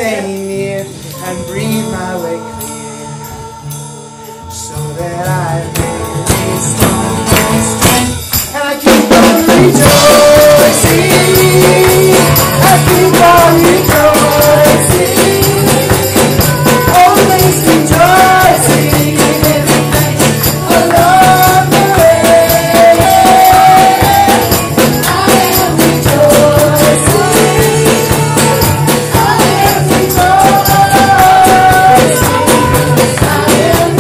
stay near and breathe my way clear, so that I may be strong and strength, and I keep on rejoicing, I keep on rejoicing, always rejoicing, giving thanks along the way. I am rejoicing, I am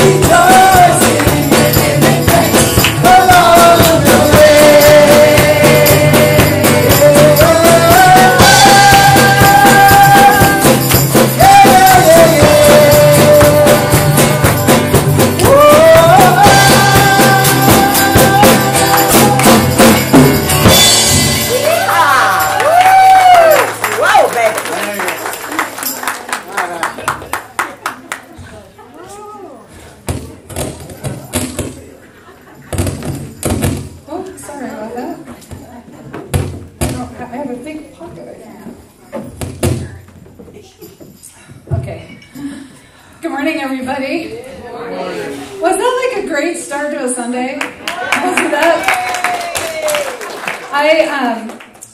rejoicing, giving thanks along the Oh, sorry about that. I have a big pocket, I think. Okay. Good morning, everybody. Good morning. Was that like a great start to a Sunday? Wasn't that?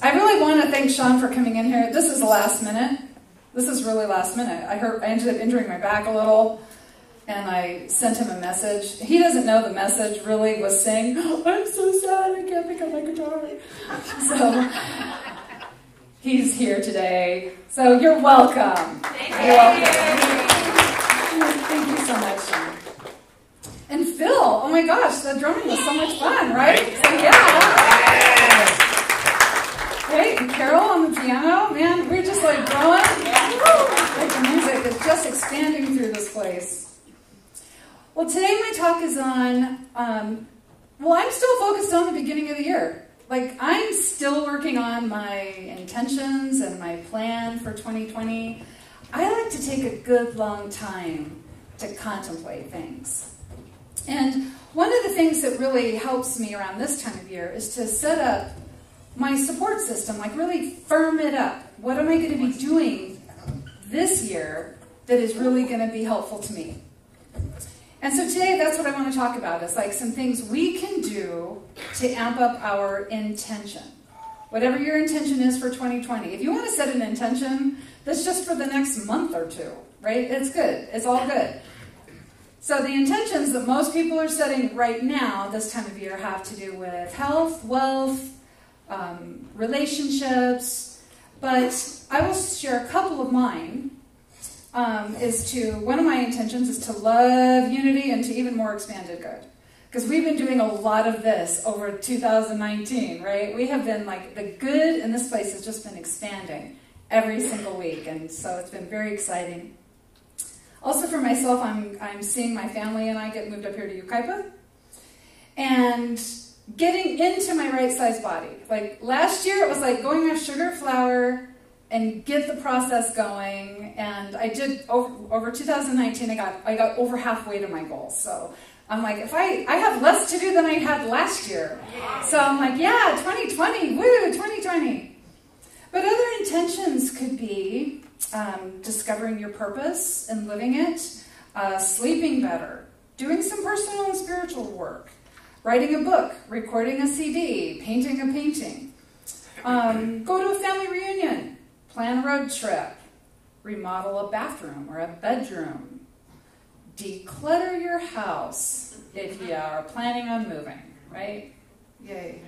I really want to thank Sean for coming in here. This is the last minute. This is really last minute. I ended up injuring my back a little, and I sent him a message. He doesn't know the message really was saying, oh, I'm so sad, I can't pick up my guitar. So he's here today. So you're welcome. You're welcome. Thank you so much, Sean. And Phil, oh my gosh, the drumming was so much fun, right? So yeah. Right, and Carol on the piano, man, we're just like growing. Like the music is just expanding through this place. Well, today my talk is on, I'm still focused on the beginning of the year. Like, I'm still working on my intentions and my plan for 2020. I like to take a good long time to contemplate things. And one of the things that really helps me around this time of year is to set up my support system, like really firm it up. What am I going to be doing this year that is really going to be helpful to me? And so today, that's what I want to talk about, is like some things we can do to amp up our intention. Whatever your intention is for 2020. If you want to set an intention that's just for the next month or two, right? It's good. It's all good. So the intentions that most people are setting right now, this time of year, have to do with health, wealth, relationships. But I will share a couple of mine. One of my intentions is to love unity and to even more expanded good. Because we've been doing a lot of this over 2019, right? We have been like, the good in this place has just been expanding every single week. And so it's been very exciting. Also for myself, I'm seeing my family and I get moved up here to Yucaipa. And getting into my right size body. Like last year, it was like going off sugar, flour, and get the process going. And I did over 2019. I got over halfway to my goal. So I'm like, if I have less to do than I had last year. So I'm like, yeah, 2020, woo, 2020. But other intentions could be discovering your purpose and living it, sleeping better, doing some personal and spiritual work, writing a book, recording a CD, painting a painting, go to a family reunion, plan a road trip, remodel a bathroom or a bedroom, declutter your house if you are planning on moving, right? Yay.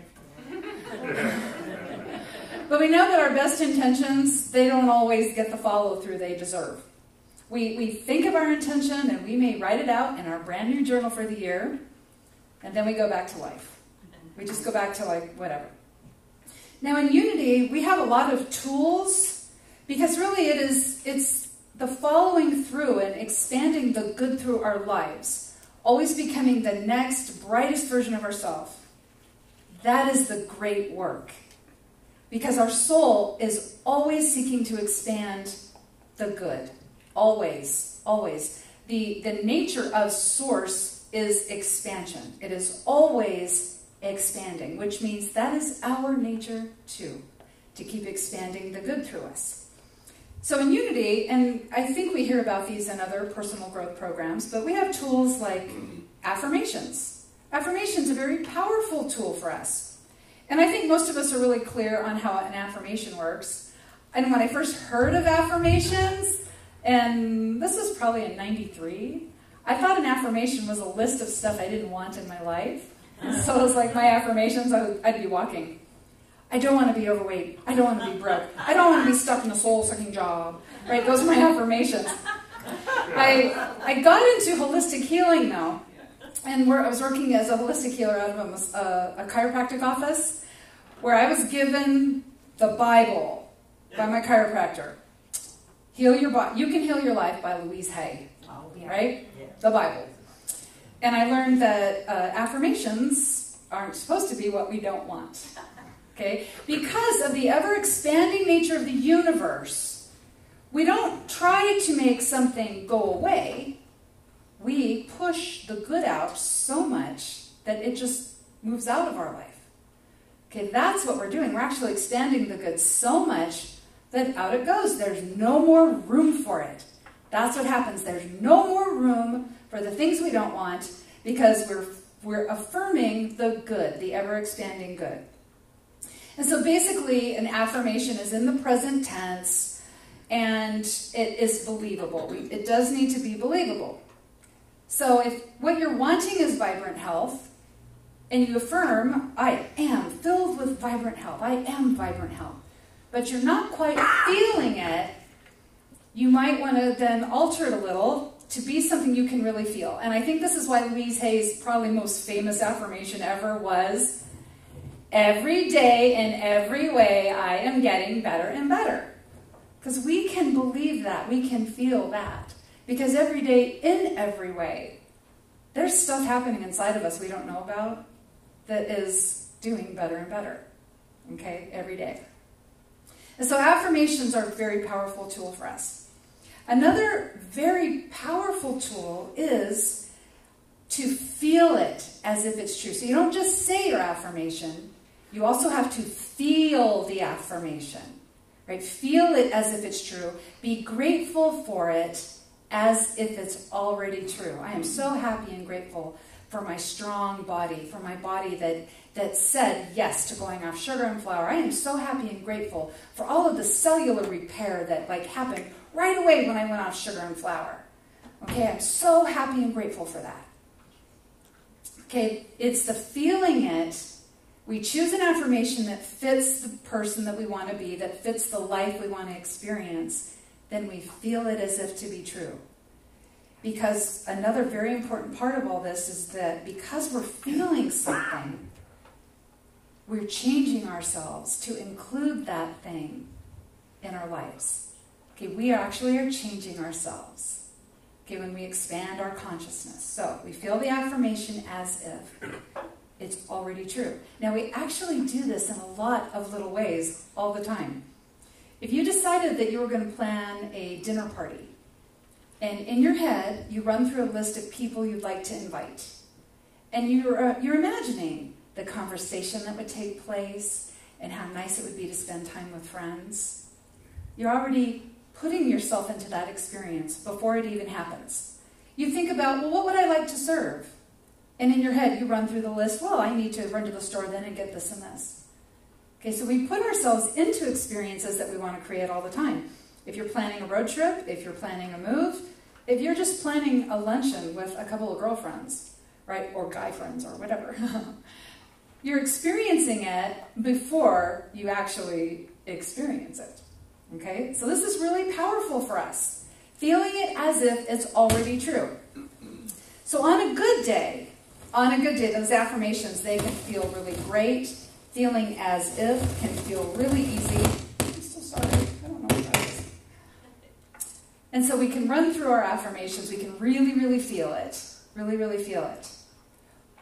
But we know that our best intentions, they don't always get the follow-through they deserve. We think of our intention and we may write it out in our brand new journal for the year, and then we go back to life. We just go back to like whatever. Now in Unity, we have a lot of tools, because really it's the following through and expanding the good through our lives, always becoming the next brightest version of ourselves. That is the great work. Because our soul is always seeking to expand the good. Always, always. The nature of Source is expansion. It is always expanding, which means that is our nature too, to keep expanding the good through us. So in Unity, and I think we hear about these in other personal growth programs, but we have tools like affirmations. Affirmations are a very powerful tool for us. And I think most of us are really clear on how an affirmation works. And when I first heard of affirmations, and this was probably in '93, I thought an affirmation was a list of stuff I didn't want in my life. So it was like my affirmations, I'd be walking. I don't want to be overweight. I don't want to be broke. I don't want to be stuck in a soul-sucking job. Right? Those are my affirmations. I got into holistic healing, though. And I was working as a holistic healer out of a chiropractic office where I was given the Bible by my chiropractor. Heal Your Body. You Can Heal Your Life by Louise Hay. Right? The Bible. And I learned that affirmations aren't supposed to be what we don't want. Okay? Because of the ever-expanding nature of the universe, we don't try to make something go away. We push the good out so much that it just moves out of our life. Okay, that's what we're doing. We're actually expanding the good so much that out it goes. There's no more room for it. That's what happens. There's no more room for the things we don't want because we're affirming the good, the ever-expanding good. And so basically, an affirmation is in the present tense, and it is believable. It does need to be believable. So if what you're wanting is vibrant health, and you affirm, I am filled with vibrant health, I am vibrant health, but you're not quite feeling it, you might want to then alter it a little to be something you can really feel. And I think this is why Louise Hay's probably most famous affirmation ever was, every day in every way I am getting better and better. Because we can believe that, we can feel that. Because every day in every way, there's stuff happening inside of us we don't know about that is doing better and better. Okay, every day. And so affirmations are a very powerful tool for us. Another very powerful tool is to feel it as if it's true. So you don't just say your affirmation, you also have to feel the affirmation. Right? Feel it as if it's true. Be grateful for it as if it's already true. I am so happy and grateful for my strong body, for my body that said yes to going off sugar and flour. I am so happy and grateful for all of the cellular repair that happened right away when I went off sugar and flour. Okay, I'm so happy and grateful for that. Okay, it's the feeling it. We choose an affirmation that fits the person that we want to be, that fits the life we want to experience, then we feel it as if to be true. Because another very important part of all this is that because we're feeling something, we're changing ourselves to include that thing in our lives. Okay, we actually are changing ourselves. Okay, when we expand our consciousness. So we feel the affirmation as if it's already true. Now we actually do this in a lot of little ways all the time. If you decided that you were going to plan a dinner party, and in your head, you run through a list of people you'd like to invite. And you're imagining the conversation that would take place and how nice it would be to spend time with friends. You're already putting yourself into that experience before it even happens. You think about, well, what would I like to serve? And in your head, you run through the list, well, I need to run to the store then and get this and this. Okay, so we put ourselves into experiences that we want to create all the time. If you're planning a road trip, if you're planning a move, if you're just planning a luncheon with a couple of girlfriends, right, or guy friends or whatever, you're experiencing it before you actually experience it. Okay, so this is really powerful for us. Feeling it as if it's already true. So on a good day, those affirmations, they can feel really great. Feeling as if can feel really easy. I'm so sorry. I don't know what that is. And so we can run through our affirmations. We can really, really feel it. Really, really feel it.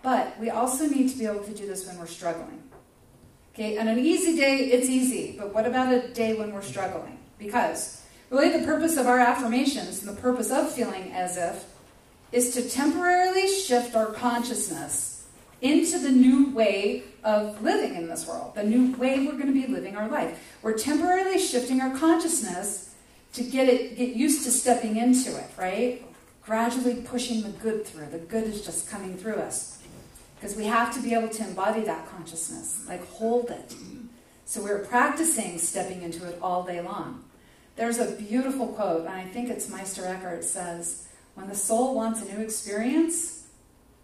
But we also need to be able to do this when we're struggling. Okay, on an easy day, it's easy. But what about a day when we're struggling? Because really the purpose of our affirmations and the purpose of feeling as if is to temporarily shift our consciousness into the new way of living in this world, the new way we're going to be living our life. We're temporarily shifting our consciousness to get used to stepping into it, right? Gradually pushing the good through. The good is just coming through us. Because we have to be able to embody that consciousness, like hold it. So we're practicing stepping into it all day long. There's a beautiful quote, and I think it's Meister Eckhart, says, when the soul wants a new experience,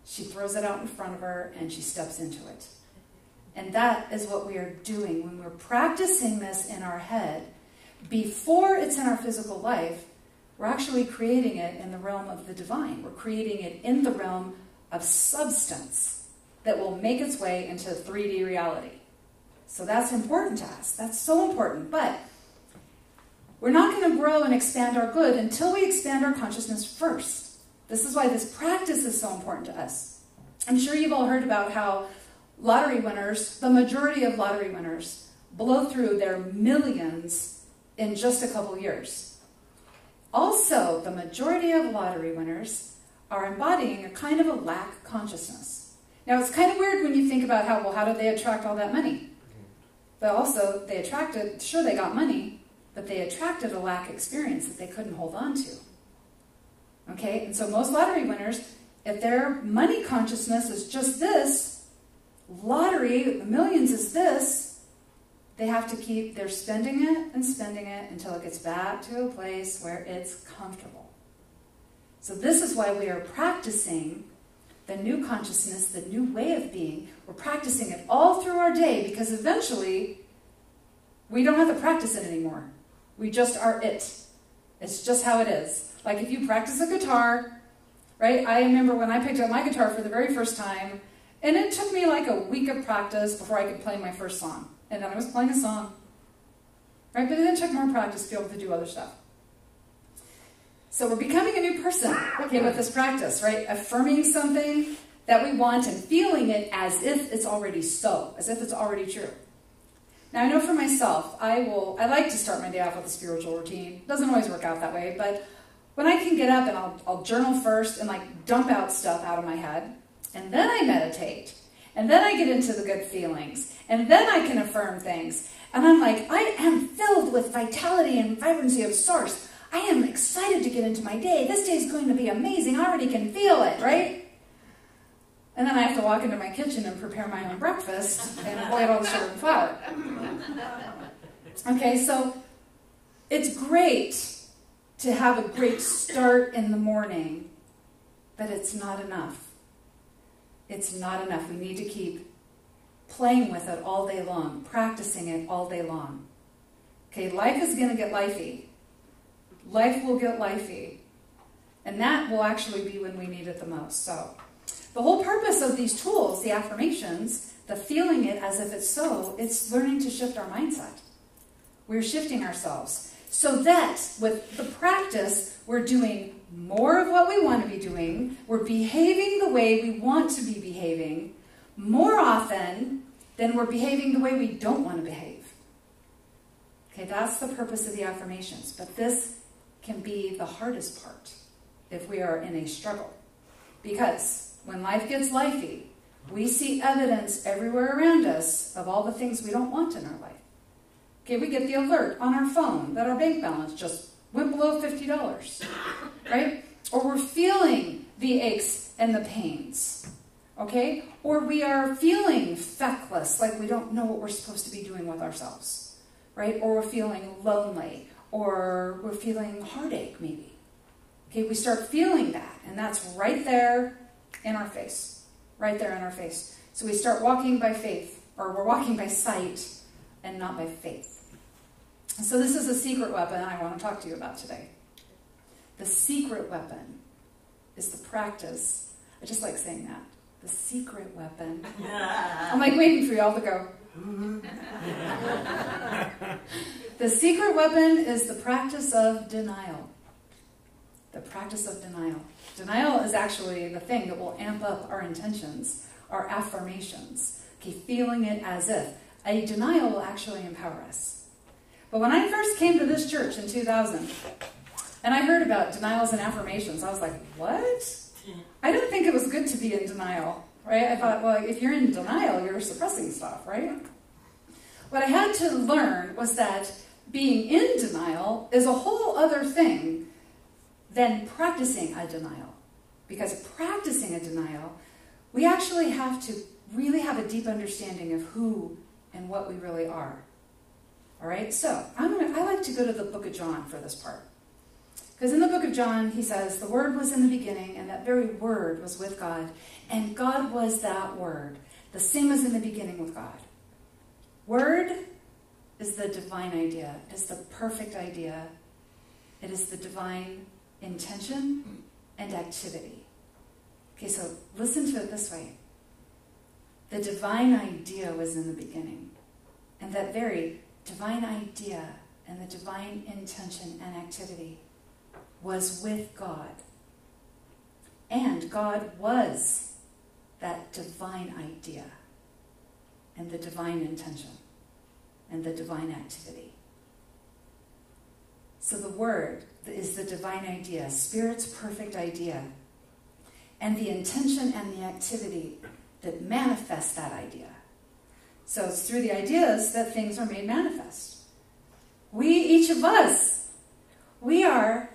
she throws it out in front of her and she steps into it. And that is what we are doing when we're practicing this in our head. Before it's in our physical life, we're actually creating it in the realm of the divine. We're creating it in the realm of substance that will make its way into 3D reality. So that's important to us. That's so important. But we're not going to grow and expand our good until we expand our consciousness first. This is why this practice is so important to us. I'm sure you've all heard about how lottery winners, the majority of lottery winners, blow through their millions in just a couple years. Also, the majority of lottery winners are embodying a kind of a lack consciousness. Now, it's kind of weird when you think about how did they attract all that money? But also, they attracted, sure, they got money, but they attracted a lack experience that they couldn't hold on to. Okay, and so most lottery winners, if their money consciousness is just this, lottery, the millions is this, they have to keep, they're spending it until it gets back to a place where it's comfortable. So this is why we are practicing the new consciousness, the new way of being. We're practicing it all through our day because eventually we don't have to practice it anymore. We just are it. It's just how it is. Like if you practice a guitar, right? I remember when I picked up my guitar for the very first time, and it took me like a week of practice before I could play my first song. And then I was playing a song, right? But then it took more practice to be able to do other stuff. So we're becoming a new person, okay, with this practice, right? Affirming something that we want and feeling it as if it's already so, as if it's already true. Now, I know for myself, I like to start my day off with a spiritual routine. It doesn't always work out that way, but when I can get up and I'll journal first and like dump out stuff out of my head, and then I meditate, and then I get into the good feelings, and then I can affirm things. And I'm like, I am filled with vitality and vibrancy of source. I am excited to get into my day. This day is going to be amazing. I already can feel it, right? And then I have to walk into my kitchen and prepare my own breakfast and avoid all the sugar and flour. Okay, so it's great to have a great start in the morning, but it's not enough. It's not enough. We need to keep playing with it all day long, practicing it all day long. Okay, life is going to get lifey. Life will get lifey. And that will actually be when we need it the most. So the whole purpose of these tools, the affirmations, the feeling it as if it's so, it's learning to shift our mindset. We're shifting ourselves so that with the practice, we're doing more of what we want to be doing. We're behaving the way we want to be behaving more often than we're behaving the way we don't want to behave. Okay, that's the purpose of the affirmations. But this can be the hardest part if we are in a struggle. Because when life gets lifey, we see evidence everywhere around us of all the things we don't want in our life. Okay, we get the alert on our phone that our bank balance just went below $50, right? Or we're feeling the aches and the pains, okay? Or we are feeling feckless, like we don't know what we're supposed to be doing with ourselves, right? Or we're feeling lonely, or we're feeling heartache, maybe. Okay, we start feeling that, and that's right there in our face, right there in our face. So we start walking by faith, or we're walking by sight and not by faith. So this is a secret weapon I want to talk to you about today. The secret weapon is the practice. I just like saying that. The secret weapon. I'm like waiting for y'all to go. The secret weapon is the practice of denial. The practice of denial. Denial is actually the thing that will amp up our intentions, our affirmations. Okay, feeling it as if. A denial will actually empower us. But when I first came to this church in 2000, and I heard about denials and affirmations, I was like, what? I didn't think it was good to be in denial, right? I thought, well, if you're in denial, you're suppressing stuff, right? What I had to learn was that being in denial is a whole other thing than practicing a denial. Because practicing a denial, we actually have to really have a deep understanding of who and what we really are. All right, so I like to go to the book of John for this part. Because in the book of John, he says, the Word was in the beginning, and that very Word was with God, and God was that Word, the same as in the beginning with God. Word is the divine idea. It is the perfect idea. It is the divine intention and activity. Okay, so listen to it this way. The divine idea was in the beginning, and that very divine idea and the divine intention and activity was with God. And God was that divine idea and the divine intention and the divine activity. So the Word is the divine idea, Spirit's perfect idea, and the intention and the activity that manifest that idea. So it's through the ideas that things are made manifest. We, each of us, we are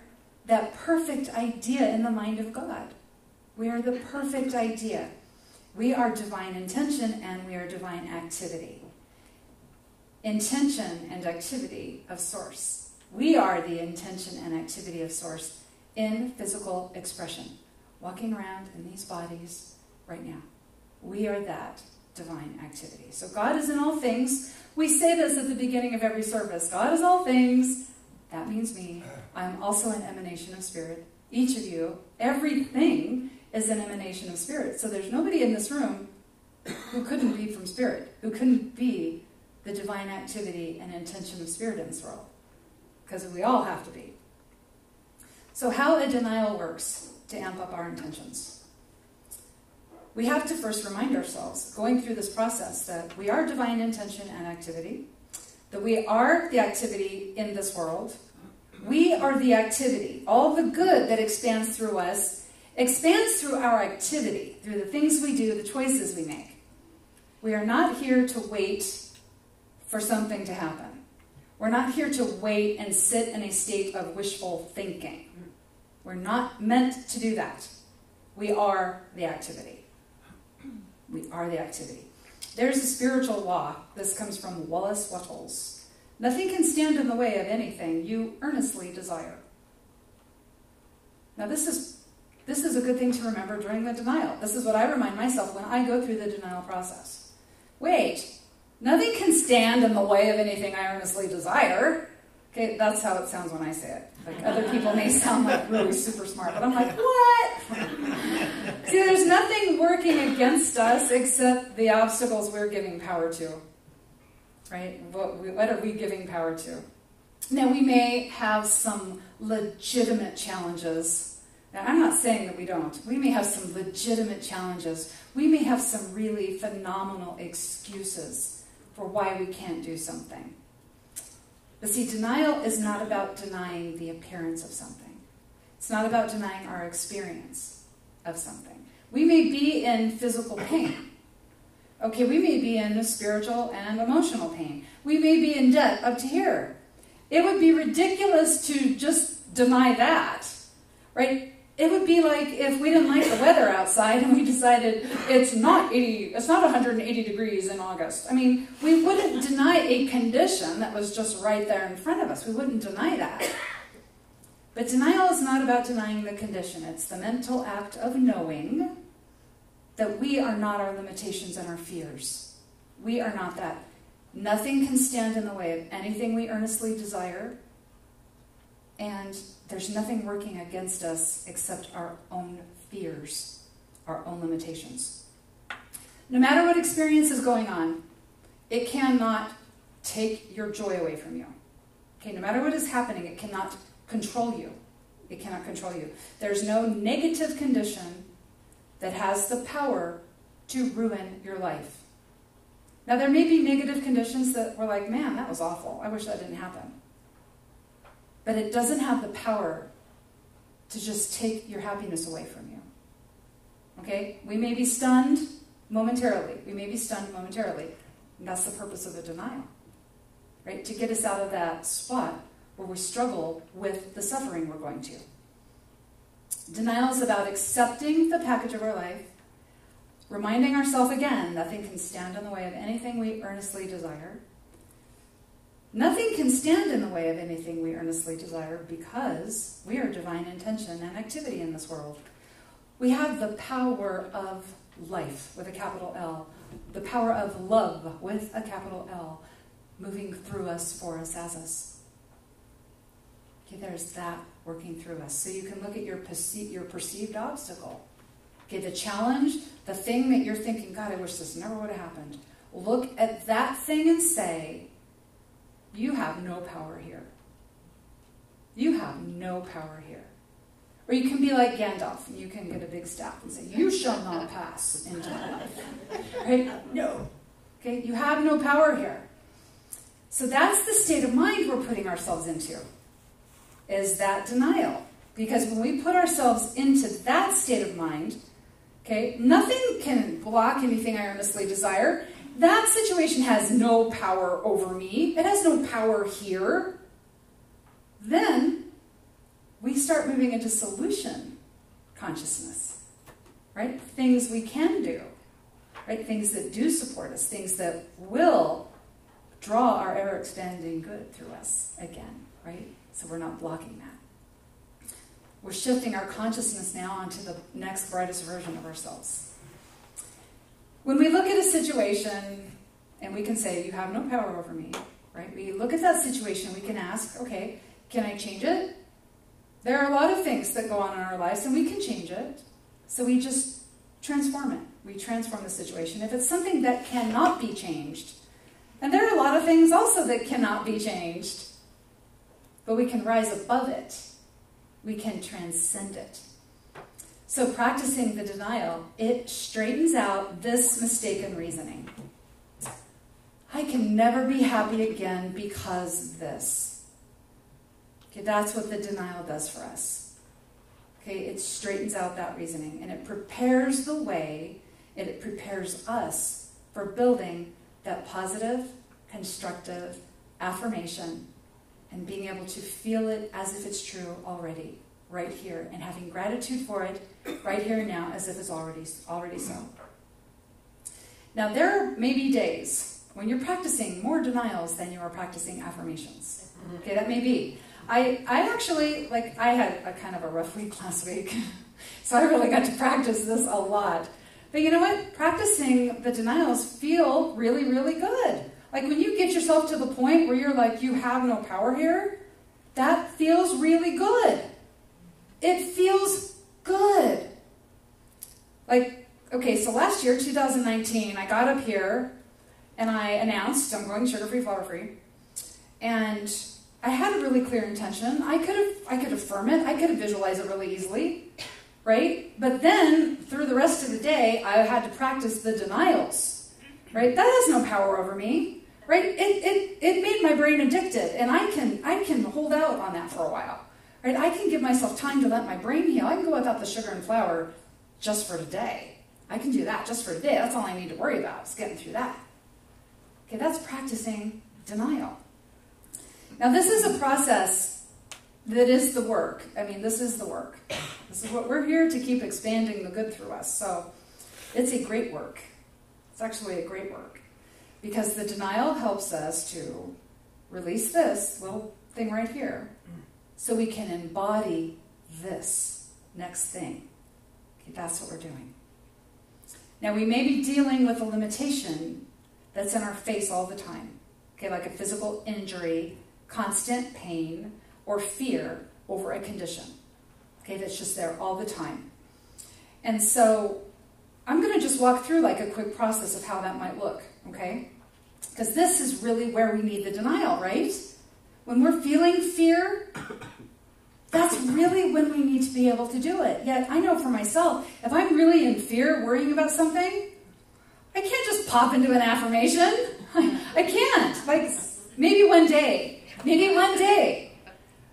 that perfect idea in the mind of God. We are the perfect idea. We are divine intention and we are divine activity. Intention and activity of Source. We are the intention and activity of Source in physical expression, walking around in these bodies right now. We are that divine activity. So God is in all things. We say this at the beginning of every service. God is all things. That means me. I'm also an emanation of Spirit. Each of you, everything is an emanation of Spirit. So there's nobody in this room who couldn't be from Spirit, who couldn't be the divine activity and intention of Spirit in this world. Because we all have to be. So how a denial works to amp up our intentions. We have to first remind ourselves, going through this process, that we are divine intention and activity, that we are the activity in this world. We are the activity. All the good that expands through us expands through our activity, through the things we do, the choices we make. We are not here to wait for something to happen. We're not here to wait and sit in a state of wishful thinking. We're not meant to do that. We are the activity. We are the activity. There's a spiritual law. This comes from Wallace Wattles. Nothing can stand in the way of anything you earnestly desire. Now this is a good thing to remember during the denial. This is what I remind myself when I go through the denial process. Wait, nothing can stand in the way of anything I earnestly desire. Okay, that's how it sounds when I say it. Like other people may sound like really super smart, but I'm like, what? See, there's nothing working against us except the obstacles we're giving power to. Right? What are we giving power to? Now, we may have some legitimate challenges. Now, I'm not saying that we don't. We may have some legitimate challenges. We may have some really phenomenal excuses for why we can't do something. But see, denial is not about denying the appearance of something. It's not about denying our experience of something. We may be in physical pain. Okay, we may be in spiritual and emotional pain. We may be in debt up to here. It would be ridiculous to just deny that, right? It would be like if we didn't like the weather outside and we decided it's not 180 degrees in August. I mean, we wouldn't deny a condition that was just right there in front of us. We wouldn't deny that. But denial is not about denying the condition. It's the mental act of knowing that we are not our limitations and our fears. We are not that. Nothing can stand in the way of anything we earnestly desire. And there's nothing working against us except our own fears, our own limitations. No matter what experience is going on, it cannot take your joy away from you. Okay, no matter what is happening, it cannot control you. It cannot control you. There's no negative condition that has the power to ruin your life. Now, there may be negative conditions that we're like, man, that was awful. I wish that didn't happen. But it doesn't have the power to just take your happiness away from you. Okay? We may be stunned momentarily. We may be stunned momentarily. And that's the purpose of a denial. right? To get us out of that spot where we struggle with the suffering we're going to. Denial is about accepting the package of our life, reminding ourselves again, nothing can stand in the way of anything we earnestly desire. Nothing can stand in the way of anything we earnestly desire because we are divine intention and activity in this world. We have the power of life with a capital L, the power of love with a capital L, moving through us, for us, as us. Okay, there's that working through us. So you can look at your perceived obstacle. Okay, the challenge, the thing that you're thinking, God, I wish this never would have happened. Look at that thing and say, you have no power here. You have no power here. Or you can be like Gandalf, and you can get a big staff and say, you shall not pass into my life. Right? No. Okay, you have no power here. So that's the state of mind we're putting ourselves into, is that denial. Because when we put ourselves into that state of mind, okay, nothing can block anything I earnestly desire. That situation has no power over me. It has no power here. Then we start moving into solution consciousness, right? Things we can do, right? Things that do support us, things that will draw our ever-expanding good through us again, right? So we're not blocking that. We're shifting our consciousness now onto the next brightest version of ourselves. When we look at a situation and we can say, you have no power over me, right? We look at that situation, we can ask, okay, can I change it? There are a lot of things that go on in our lives and we can change it. So we just transform it. We transform the situation. If it's something that cannot be changed, and there are a lot of things also that cannot be changed, but we can rise above it. We can transcend it. So practicing the denial, it straightens out this mistaken reasoning. I can never be happy again because this. Okay, that's what the denial does for us. Okay, it straightens out that reasoning and it prepares the way, and it prepares us for building that positive, constructive affirmation and being able to feel it as if it's true already, right here, and having gratitude for it right here and now as if it's already so. Now, there may be days when you're practicing more denials than you are practicing affirmations. Okay, that may be. I actually, I had a kind of a rough week last week, so I really got to practice this a lot. But you know what? Practicing the denials feel really, really good. Like when you get yourself to the point where you're like, you have no power here, that feels really good. It feels good. Like, okay, so last year, 2019, I got up here and I announced I'm going sugar-free, flour-free. And I had a really clear intention. I could affirm it. I could visualize it really easily, right? But then, through the rest of the day, I had to practice the denials, right? That has no power over me, right? It made my brain addicted, and I can hold out on that for a while, right? I can give myself time to let my brain heal. I can go without the sugar and flour just for today. I can do that just for today. That's all I need to worry about, is getting through that. Okay, that's practicing denial. Now, this is a process that is the work. I mean, this is the work. This is what we're here to keep expanding the good through us. So it's a great work. It's actually a great work. Because the denial helps us to release this little thing right here so we can embody this next thing. Okay, that's what we're doing. Now, we may be dealing with a limitation that's in our face all the time. Okay, like a physical injury, constant pain, or fear over a condition. Okay, that's just there all the time. And so I'm going to just walk through like a quick process of how that might look, okay? Because this is really where we need the denial, right? When we're feeling fear, that's really when we need to be able to do it. Yet I know for myself, if I'm really in fear, worrying about something, I can't just pop into an affirmation. I can't. Like, maybe one day. Maybe one day.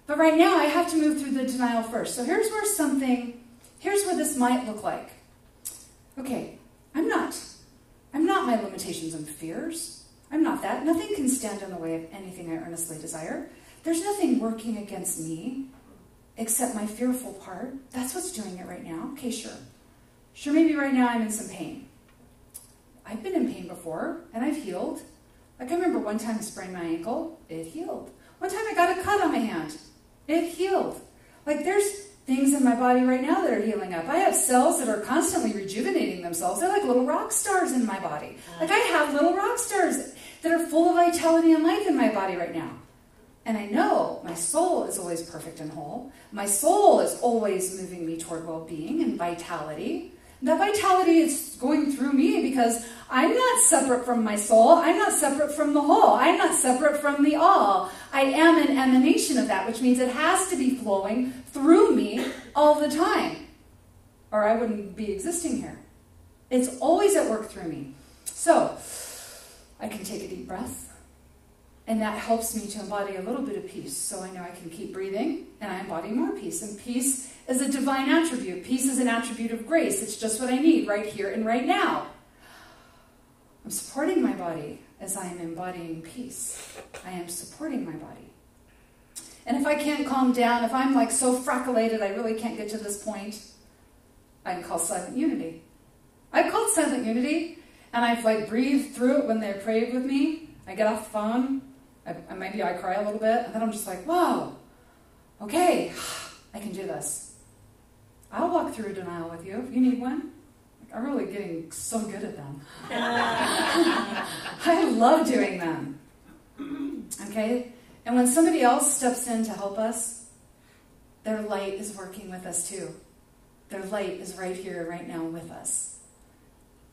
But right now, I have to move through the denial first. So here's where this might look like. Okay, I'm not my limitations and fears. I'm not that. Nothing can stand in the way of anything I earnestly desire. There's nothing working against me except my fearful part. That's what's doing it right now. Okay, sure. Sure, maybe right now I'm in some pain. I've been in pain before, and I've healed. Like, I remember one time I sprained my ankle. It healed. One time I got a cut on my hand. It healed. Like, there's things in my body right now that are healing up. I have cells that are constantly rejuvenating themselves. They're like little rock stars in my body. Like, I have little rock stars that are full of vitality and life in my body right now. And I know my soul is always perfect and whole. My soul is always moving me toward well-being and vitality. That vitality is going through me because I'm not separate from my soul. I'm not separate from the whole. I'm not separate from the all. I am an emanation of that, which means it has to be flowing through me all the time, or I wouldn't be existing here. It's always at work through me. So I can take a deep breath, and that helps me to embody a little bit of peace. So I know I can keep breathing, and I embody more peace. And peace is a divine attribute. Peace is an attribute of grace. It's just what I need right here and right now. I'm supporting my body as I am embodying peace. I am supporting my body. And if I can't calm down, if I'm like so frackulated I really can't get to this point, I can call silent unity. I've called silent unity, and I've like breathed through it when they prayed with me. I get off the phone, maybe I cry a little bit, and then I'm just like, whoa, okay, I can do this. I'll walk through denial with you if you need one. I'm really getting so good at them. I love doing them. Okay? And when somebody else steps in to help us, their light is working with us too. Their light is right here, right now with us.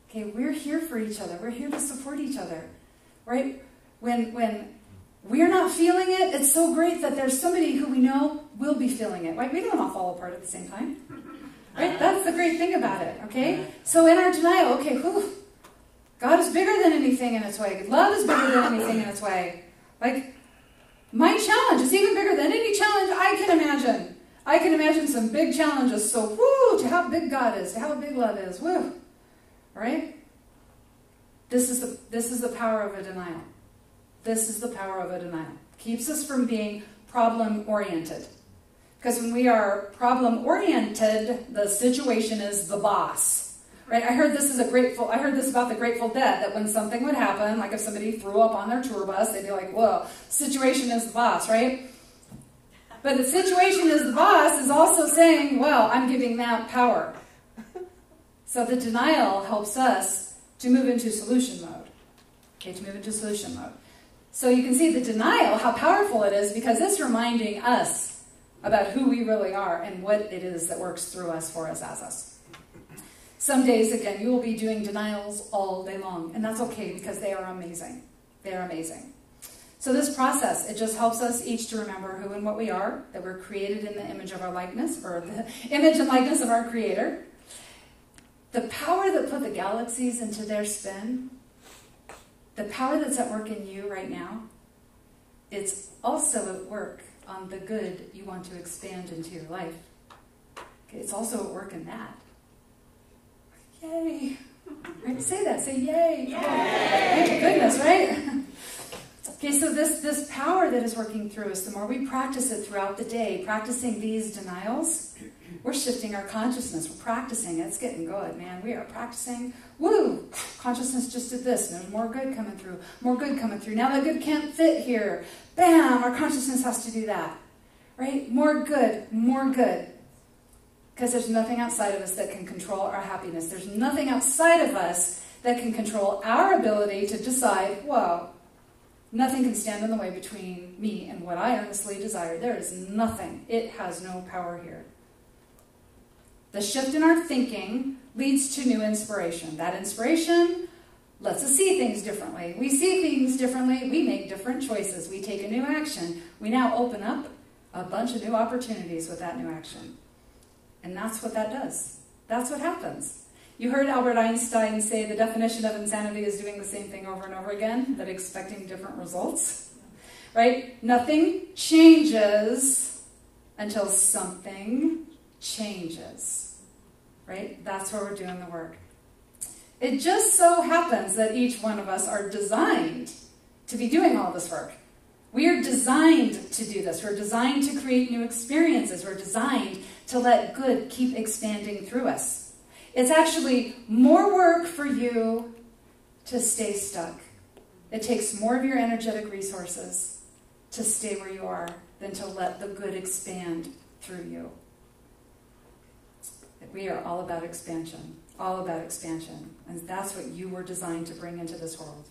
Okay, we're here for each other. We're here to support each other. Right? When we're not feeling it, it's so great that there's somebody who we know will be feeling it. Right? We don't all fall apart at the same time. Right? That's the great thing about it. Okay? So in our denial, okay, God is bigger than anything in its way. Love is bigger than anything in its way. Like, my challenge is even bigger than any challenge I can imagine. I can imagine some big challenges. So, to how big God is, to how big love is. Woo! Right? This is the power of a denial. This is the power of a denial. Keeps us from being problem-oriented. Because when we are problem-oriented, the situation is the boss. Right? I heard this about the Grateful Dead, that when something would happen, like if somebody threw up on their tour bus, they'd be like, whoa, situation is the boss, right? But the situation is the boss is also saying, well, I'm giving that power. So the denial helps us to move into solution mode. Okay, to move into solution mode. So you can see the denial, how powerful it is, because it's reminding us about who we really are and what it is that works through us, for us, as us. Some days, again, you will be doing denials all day long, and that's okay because they are amazing. They are amazing. So this process, it just helps us each to remember who and what we are, that we're created in the image of our likeness, or the image and likeness of our Creator. The power that put the galaxies into their spin, the power that's at work in you right now, it's also at work on the good you want to expand into your life. Okay, it's also at work in that. Yay! Right? Say that. Say yay! Yay! Oh, goodness, right? Okay, so this power that is working through us, the more we practice it throughout the day, practicing these denials, we're shifting our consciousness. We're practicing. It's getting good, man. We are practicing. Woo! Consciousness just did this. And there's more good coming through. More good coming through. Now that good can't fit here. Bam! Our consciousness has to do that. Right? More good. More good. Because there's nothing outside of us that can control our happiness. There's nothing outside of us that can control our ability to decide, whoa, nothing can stand in the way between me and what I earnestly desire. There is nothing. It has no power here. The shift in our thinking leads to new inspiration. That inspiration lets us see things differently. We see things differently. We make different choices. We take a new action. We now open up a bunch of new opportunities with that new action. And that's what that does. That's what happens. You heard Albert Einstein say the definition of insanity is doing the same thing over and over again, but expecting different results. Right? Nothing changes until something changes. Right? That's where we're doing the work. It just so happens that each one of us are designed to be doing all this work. We are designed to do this. We're designed to create new experiences. We're designed to let good keep expanding through us. It's actually more work for you to stay stuck. It takes more of your energetic resources to stay where you are than to let the good expand through you. We are all about expansion. All about expansion. And that's what you were designed to bring into this world.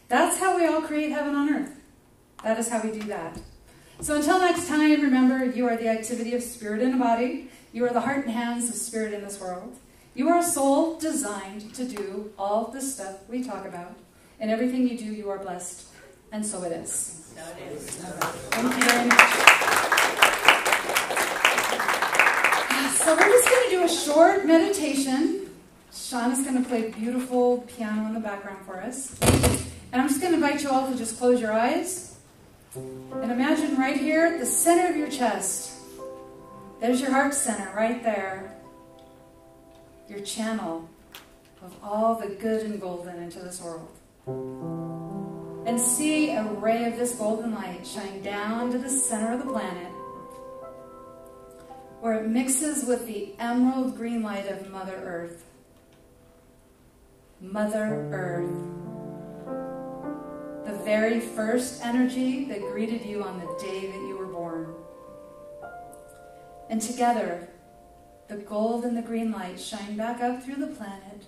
That's how we all create heaven on earth. That is how we do that. So until next time, remember, you are the activity of spirit in a body. You are the heart and hands of spirit in this world. You are a soul designed to do all the stuff we talk about. And everything you do, you are blessed. And so it is. So it is. Thank you very much. So we're just going to do a short meditation. Sean is going to play beautiful piano in the background for us. And I'm just going to invite you all to just close your eyes. And imagine right here at the center of your chest. There's your heart center right there. Your channel of all the good and golden into this world. And see a ray of this golden light shine down to the center of the planet, where it mixes with the emerald green light of Mother Earth. Mother Earth. The very first energy that greeted you on the day that you were born. And together, the gold and the green light shine back up through the planet,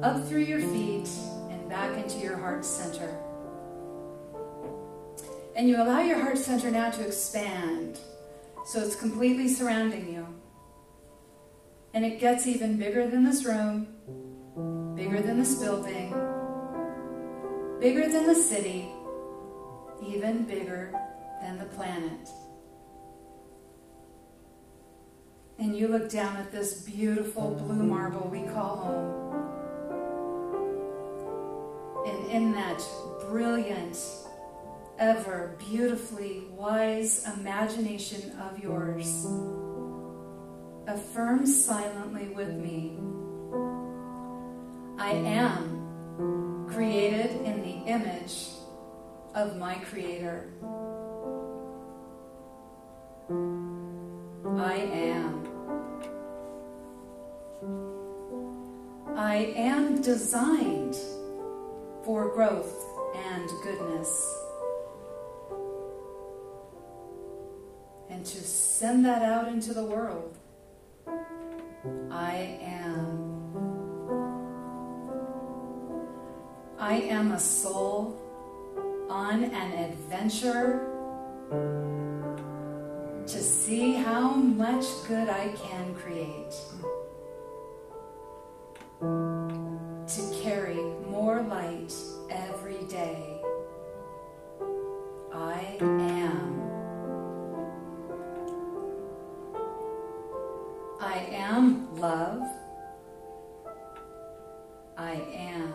up through your feet, and back into your heart center. And you allow your heart center now to expand, so it's completely surrounding you. And it gets even bigger than this room, bigger than this building, bigger than the city, even bigger than the planet. And you look down at this beautiful blue marble we call home. And in that brilliant, ever beautifully wise imagination of yours, affirm silently with me, I am created in the image of my Creator. I am. I am designed for growth and goodness. And to send that out into the world. I am. I am a soul on an adventure to see how much good I can create. To carry more light every day. I am. I am love. I am.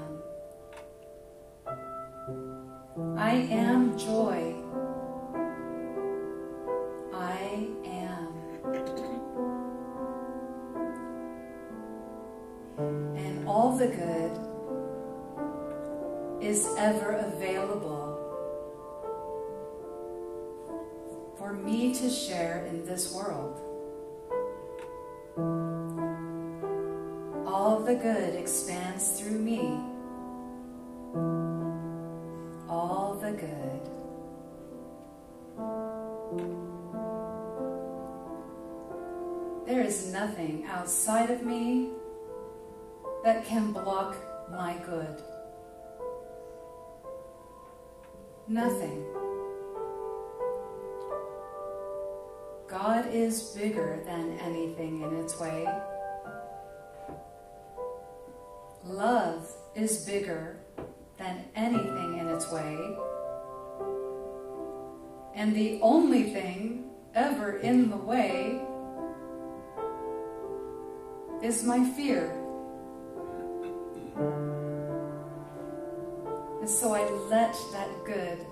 I am joy. I am. And all the good is ever available for me to share in this world. All the good expands through me. All the good. There is nothing outside of me that can block my good. Nothing. God is bigger than anything in its way. Love is bigger than anything in its way. And the only thing ever in the way is my fear. And so I let that good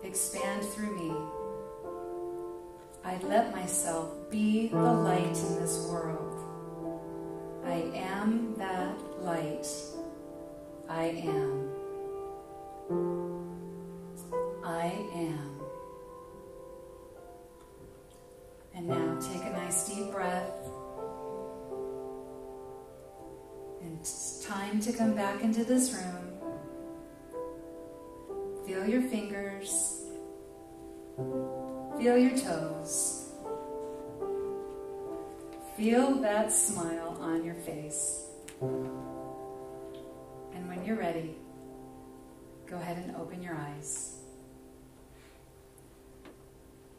expand through me. I let myself be the light in this world. I am that light. I am. it's time to come back into this room. Feel your fingers. Feel your toes. Feel that smile on your face. And when you're ready, go ahead and open your eyes.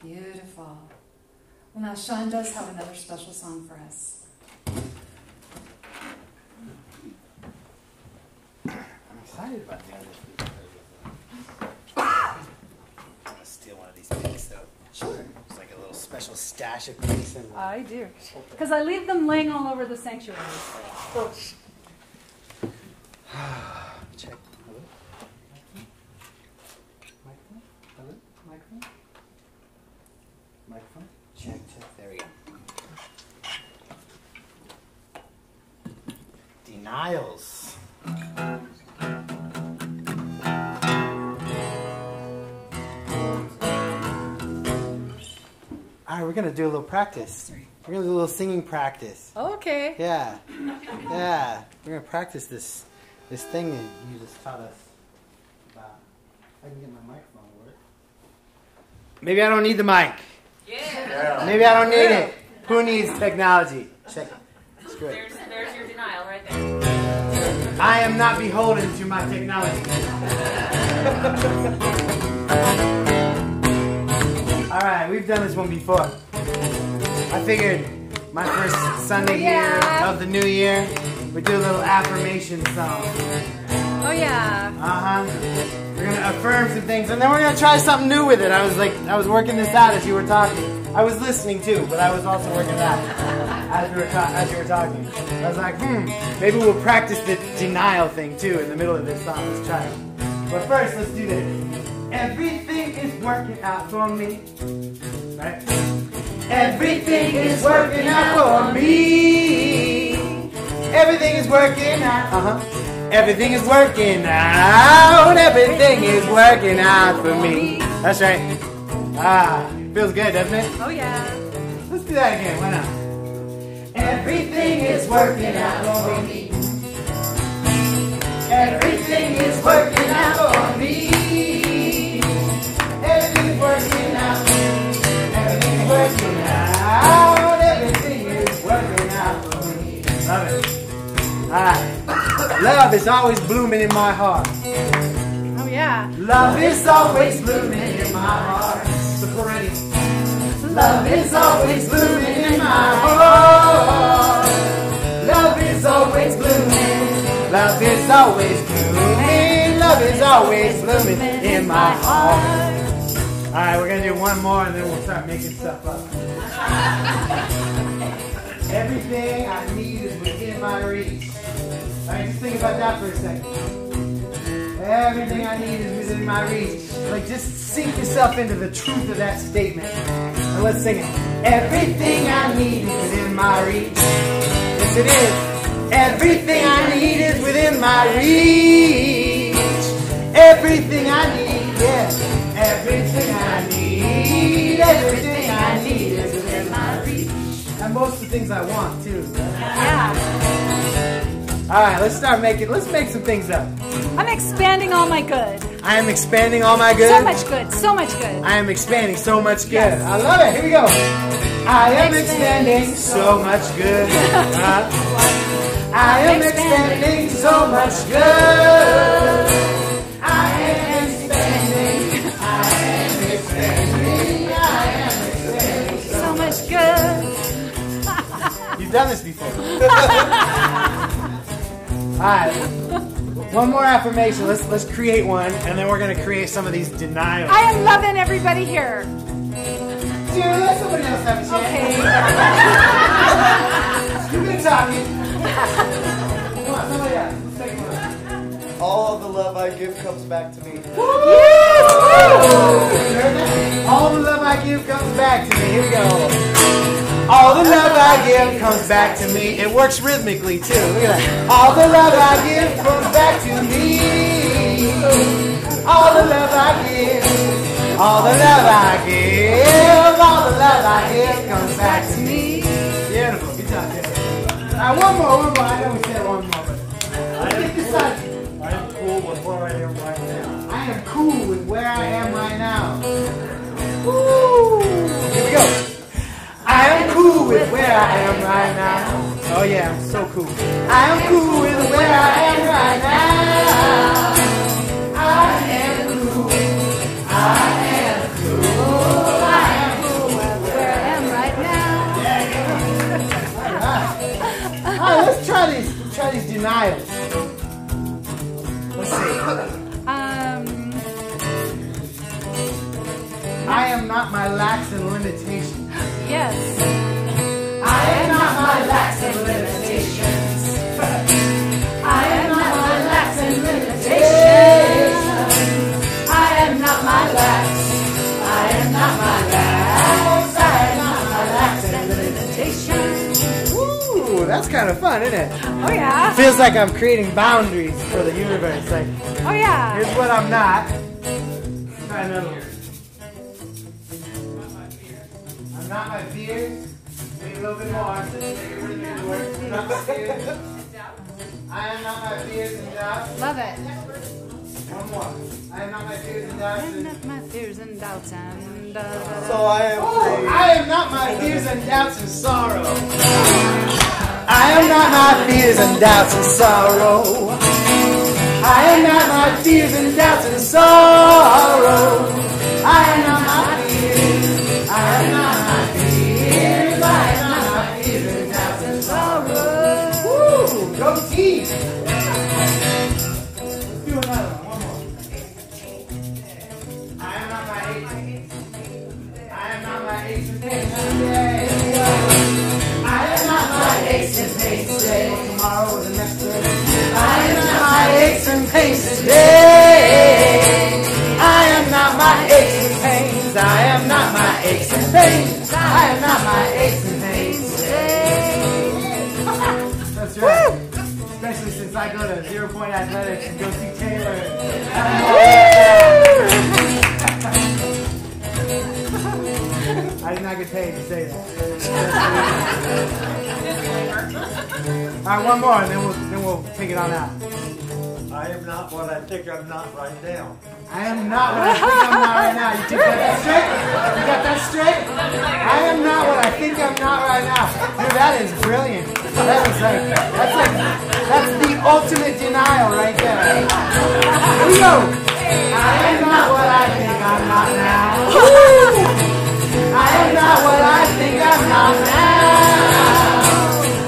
Beautiful. Well, now Sean does have another special song for us. I'm excited about the other. I'm gonna steal one of these picks, though. Sure. It's like a little special stash of picks. I do. Because I leave them laying all over the sanctuary. Check. Hello? Microphone? Hello? Microphone? Microphone? Check, check. There we go. Denials. All right, we're going to do a little practice. We're going to do a little singing practice. Okay. Yeah. Yeah. We're going to practice this thing that you just taught us about. I can get my microphone to work. Maybe I don't need the mic. Yeah. Maybe I don't need it. Who needs technology? Check it. Screw it. There's your denial right there. I am not beholden to my technology. All right, we've done this one before. I figured my first Sunday here of the new year, we do a little affirmation song. Oh, yeah. We're going to affirm some things, and then we're going to try something new with it. I was working this out as you were talking. I was listening too, but I was also working it out as you were talking. I was like, maybe we'll practice the denial thing too in the middle of this song. Let's try it. But first, let's do this. Everything is working out for me. Right? Everything is working out for me. Everything is working out. Everything is working out. Everything is working out for me. That's right. Feels good, doesn't it? Oh, yeah. Let's do that again. Why not? Everything is working out for me. Everything is working out for me. Everything is working out. Everything is working out. Everything is working out for me. Love it. Alright. Love is always blooming in my heart. Oh, yeah. Love is always blooming in my heart. Love is always blooming in my heart. Love is always blooming. Love is always blooming. Love is always blooming in my heart. Alright, we're going to do one more and then we'll start making stuff up. Everything I need is within my reach. Alright, just think about that for a second. Everything I need is within my reach. Like, just sink yourself into the truth of that statement. And let's sing it. Everything I need is within my reach. Yes, it is. Everything I need is within my reach. Everything I need, yes. Everything I need. Everything I need is within my reach. And most of the things I want, too. Yeah. Alright, let's make some things up. I'm expanding all my good. I am expanding all my good. So much good, so much good. I am expanding so much good. Yes. I love it. Here we go. I am expanding so much good. I am expanding so much good. I am expanding. I am expanding. I am expanding So much good. You've done this before. All right. One more affirmation. Let's create one, and then we're going to create some of these denials. I am loving everybody here. Dude, let somebody else have a chance. Okay. You've been talking. Come on, somebody else. Let's take one. All the love I give comes back to me. Yes! All the love I give comes back to me. Here we go. All the love I give comes back to me. It works rhythmically too. Look at that. All the love I give comes back to me. All the love I give. All the love I give. All the love I give comes back to me. Beautiful. Good job, kid. All right, one more. I know we said one more, but Woo! Here we go. I am cool with where I am right now. Oh yeah, I'm so cool. I am cool with where I am right now. I am cool. I am cool. I am cool with where I am right now. All right, let's try these. Let's try these denials. Let's see. I am not my lacks and limitations. Yes. I am not my lacks and limitations. I am not my lacks and limitations. I am not my lacks. I am not my lacks. I am not my lacks and limitations. Ooh, that's kind of fun, isn't it? Oh yeah. Feels like I'm creating boundaries for the universe. Like, Oh yeah. here's what I'm not. Try another one. I'm not my fears. Maybe a little bit more. So make it really good work. Not my fears. I am not my fears and doubts. Love it. One more. I am not my fears and doubts. I'm not my fears and doubts and So I am free. I am not my fears and doubts and sorrow. I am not my fears and doubts and sorrow. I am not my fears and doubts and sorrow. I am not my fears. I am not my fears. I am not my fears and doubts and sorrow. Woo! Go team! Let's do another one. One more. I am not my aches. I am not my aches and pains today. I am not my aches and pains today. Tomorrow or the next day. I am not my aches and pains today. I am not my aches and pains. I am not my aches and pains. I am not my aches and pains today. That's right. Especially since I go to 0 Point Athletics and go see Taylor. I did not get paid to say that. All right, one more, and then we'll take it on out. I am not what I think I'm not right now. I am not what I think I'm not right now. You got that straight? You got that straight? I am not what I think I'm not right now. Dude, that is brilliant. That's the ultimate denial right there. Here we go. I am not what I think I'm not now. I am not what I think I'm not now.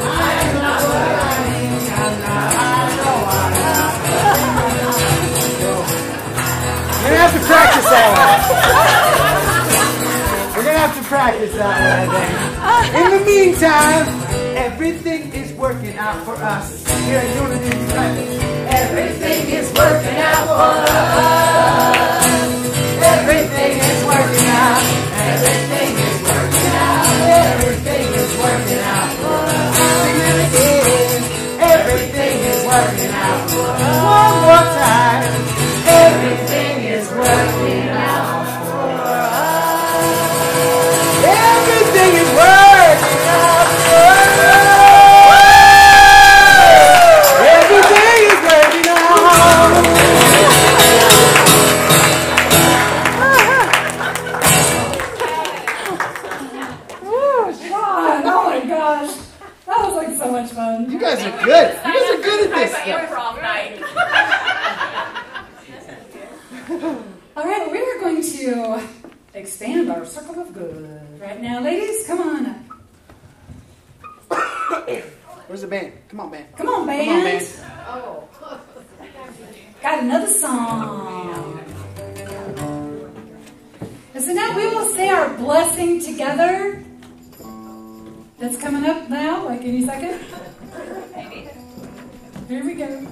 I am not what I think I'm not. I know I am. We're gonna have to practice that one. We're gonna have to practice that one, I think. In the meantime, everything is working out for us. Here, you wanna do this right? Everything is working out for us. Everything is working out. Everything is working out. Everything is working out for us. Sing it again. Everything is working out for us. One more time. Everything is working out for us. Everything is working out for us. Everything is working out. Oh my gosh. That was like so much fun. You guys are good. You guys are good at this Time for stuff. improv night. All right, we are going to expand our circle of good right now. Ladies, come on up. Where's the band? Come on, band. Come on, band. Come on, band. Got another song. And so now we will say our blessing together. That's coming up now, like any second. Here we go.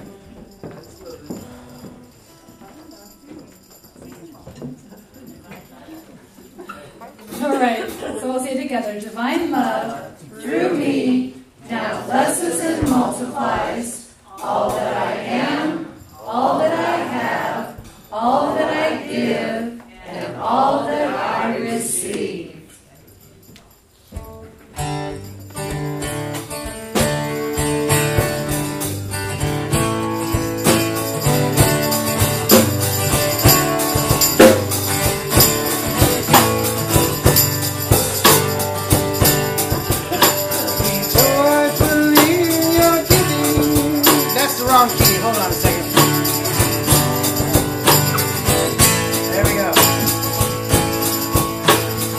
All right, so we'll say it together. Divine love through me now blesses and multiplies all that I am, all that I have, all that I give, and all that I receive. wrong key. Hold on a second. There we go.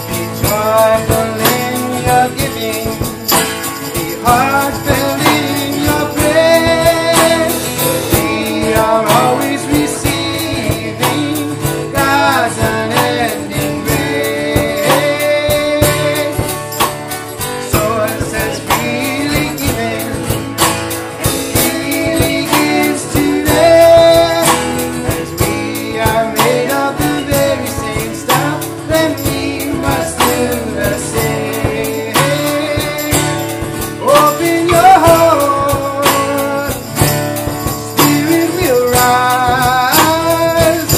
Be joyful in your giving. Be heartfelt in your praise. We are always receiving God's unending grace. So it says freely given and freely gives to them. As we are made of the very same stuff, then we must do the same. Open your heart, Spirit will rise,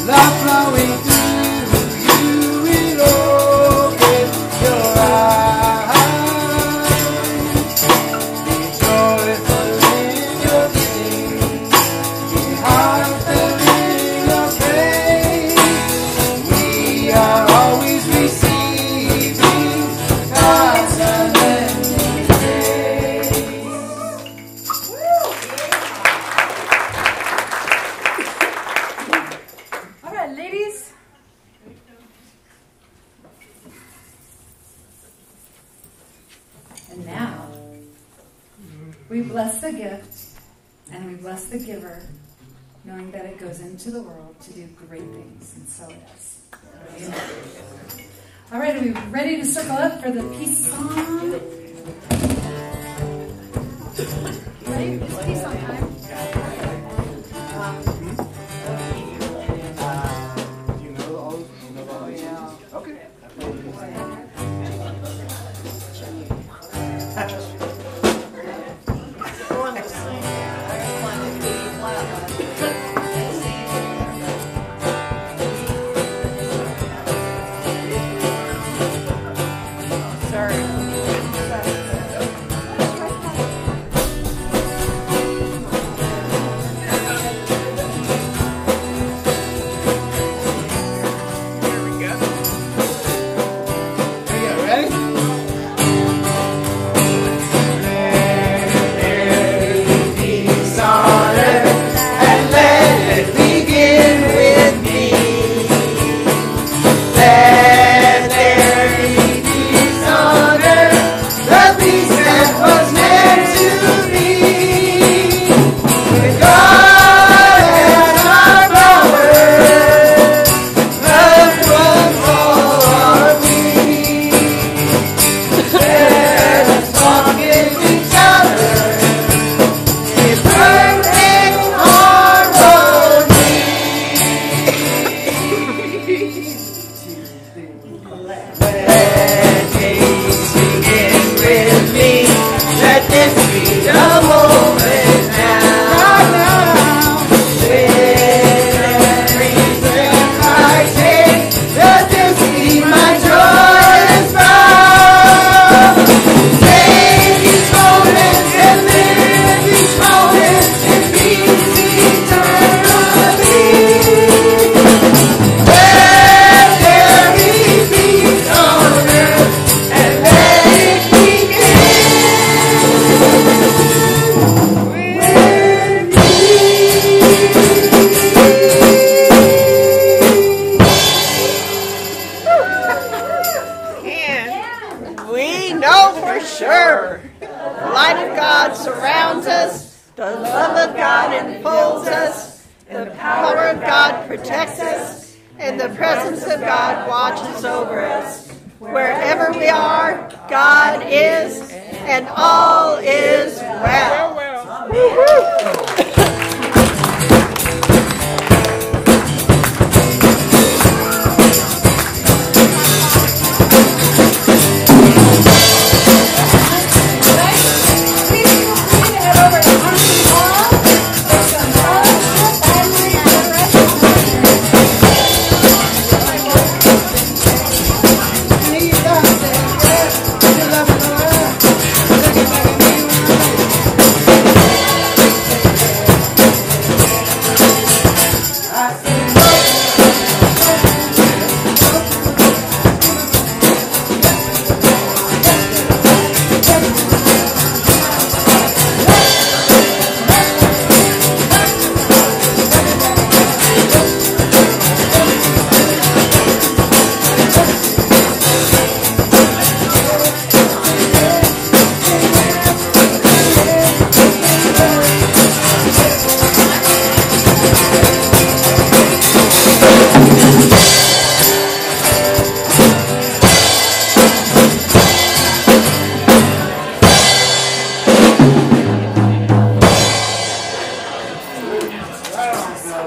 love flowing through you will open your eyes. Be joyful in your giving, be heartfelt in your praise. We are always receiving God's unending grace. All right, ladies. And now, we bless the gift and we bless the giver, knowing that it goes into the world to do great things, and so it is. Amen. All right, are we ready to circle up for the peace song? Ready? It's peace song time. Do you know all? Yeah. Okay.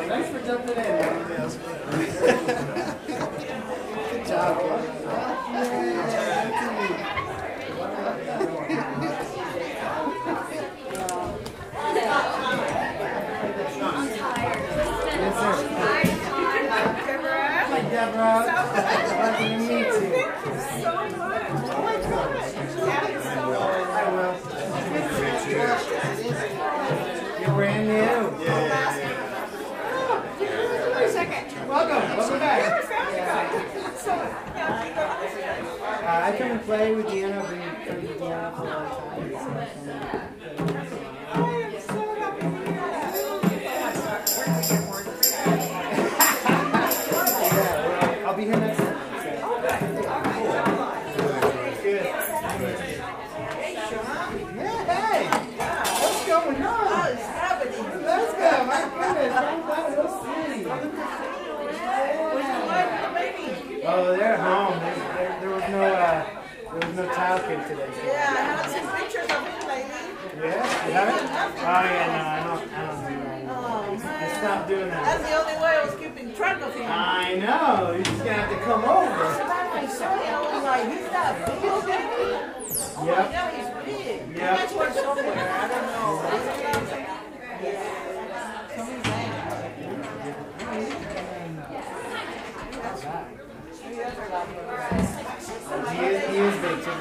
Thanks for jumping in. Good job, Yes, sir. Hi, Deborah. Nice to meet you. I will. You're brand new. Welcome back. I come and play with Deanna. I've been coming to Deanna for a long time. Yeah, I'll be here next time. Good. Yeah, hey! What's going on? Let's go, my goodness. We'll see. Oh, they're at home. There was no childcare today. Yeah, I haven't seen pictures of him lately. Yeah, you haven't? Oh yeah, no, I don't do that. Oh, I stopped doing that. that's the only way I was keeping track of him. I know. You're just gonna have to come over. I saw him, I was like, he's that big already? Oh Yep. my God, he's big. Yep. He might work somewhere, I don't know. Yeah. Somebody's saying. He is big too.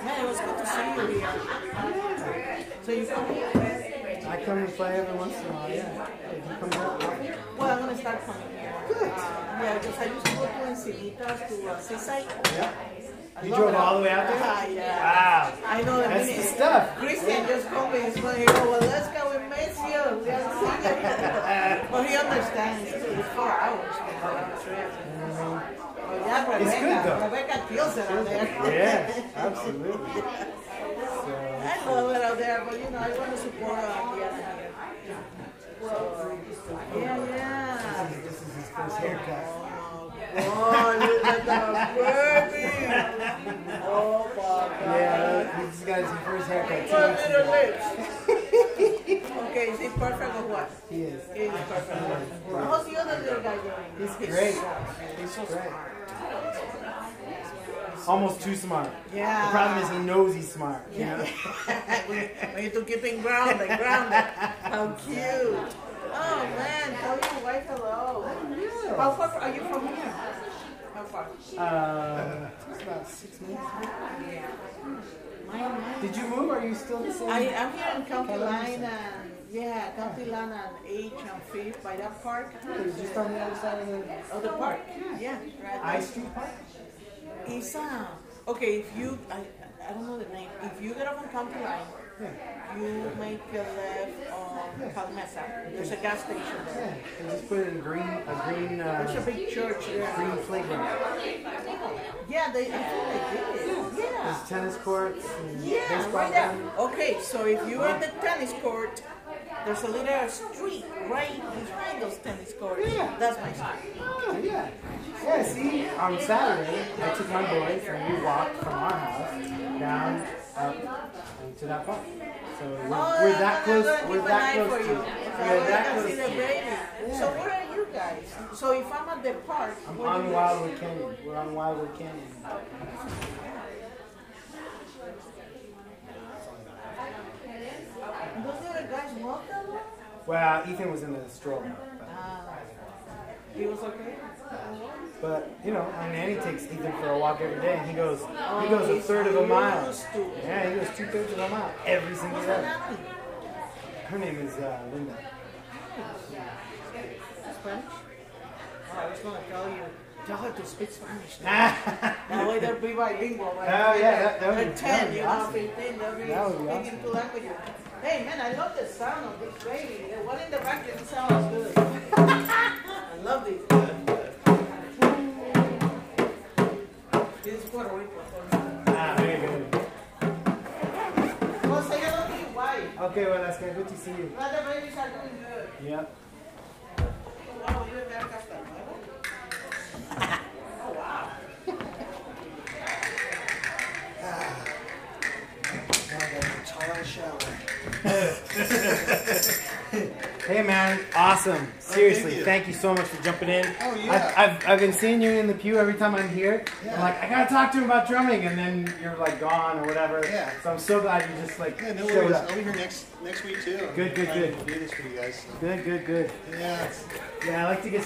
Man, it was good to see you here. So you come here? I come and play every once in a while, yeah. You come out? Well, I'm going to start coming here. Good. Yeah, because I used to go to Encinitas to Seaside. Yeah. You drove all the way out there? Yeah. Wow. I know the That's minute the stuff. Christian just called me. He's going, well, let's go. We miss you. We haven't seen you. Well, he understands. It's 4 hours. Oh, yeah, Rebecca. It's good, though. Rebecca feels it out there. Yeah, absolutely. I love it out there, but you know, I want to support Deanna. So, yeah. This is his first haircut. Oh, look at that baby. Oh, my God. Yeah, this guy's his first haircut. What little lips. Okay, is he perfect or what? He is. He is perfect. How's the other little guy doing? He's great. He's great. Almost too smart. Yeah. The problem is he knows he's smart. You know? We need to keep him grounded. How cute. Oh man, tell your wife hello. Yeah. How far are you from here? How far? It's about 6 minutes. Did you move? Or are you still the same? I'm here in County Line and County Line and H and 5th by that park. You're just on the other side of the Park. Yeah, right. I Street Park? It's okay. If you, I don't know the name. If you get off on County Line, you make a left on Palmesa. There's a gas station there. Yeah, they just put it in green. There's a big church there. Green playground. Yeah, I think they did. Yeah. There's tennis courts. And Yeah, baseball right there. games. Okay, so if you're at the tennis court, there's a little street right behind those tennis courts. Yeah. That's my street. Oh, yeah. Yeah, see, on Saturday, I took my boys and we walked from our house down up to that park. So we're that close. We're that close to you. We're that close to you. So where are you guys? So if I'm at the park, I'm on Wildwood Canyon. We're on Wildwood Canyon. those little guys walk that way? Well, Ethan was in the stroller. He was okay? But you know, I mean, Annie takes Ethan for a walk every day, and he goes a third of a mile. Yeah, he goes 2/3 of a mile every single day. Her name is Linda. Spanish? Oh, I was going to tell her to speak Spanish. That way they'll be bilingual. Right? Oh yeah, that would At be 10, you know, awesome. 15, they'll be That would be speaking awesome. two languages. Hey man, I love the sound of this baby. The one in the back didn't sound as good. I love this. This is Puerto Rico. Very good. Well, say hello to your wife. Okay, well, that's good. Good to see you. Glad the babies are doing good. Yep. Wow, you and Eric hasta luego. Oh, wow. Now I got the child. my shower. Hey man, awesome. Seriously, thank you. thank you so much for jumping in. Oh, yeah. I've been seeing you in the pew every time I'm here. Yeah. I'm like, I gotta talk to him about drumming, and then you're like gone or whatever. Yeah. So I'm so glad you just like Yeah, no showed worries. up. I'll be here next week too. Good, good, I'm trying good. to do this for you guys. Good. Yeah. Yeah, I like to get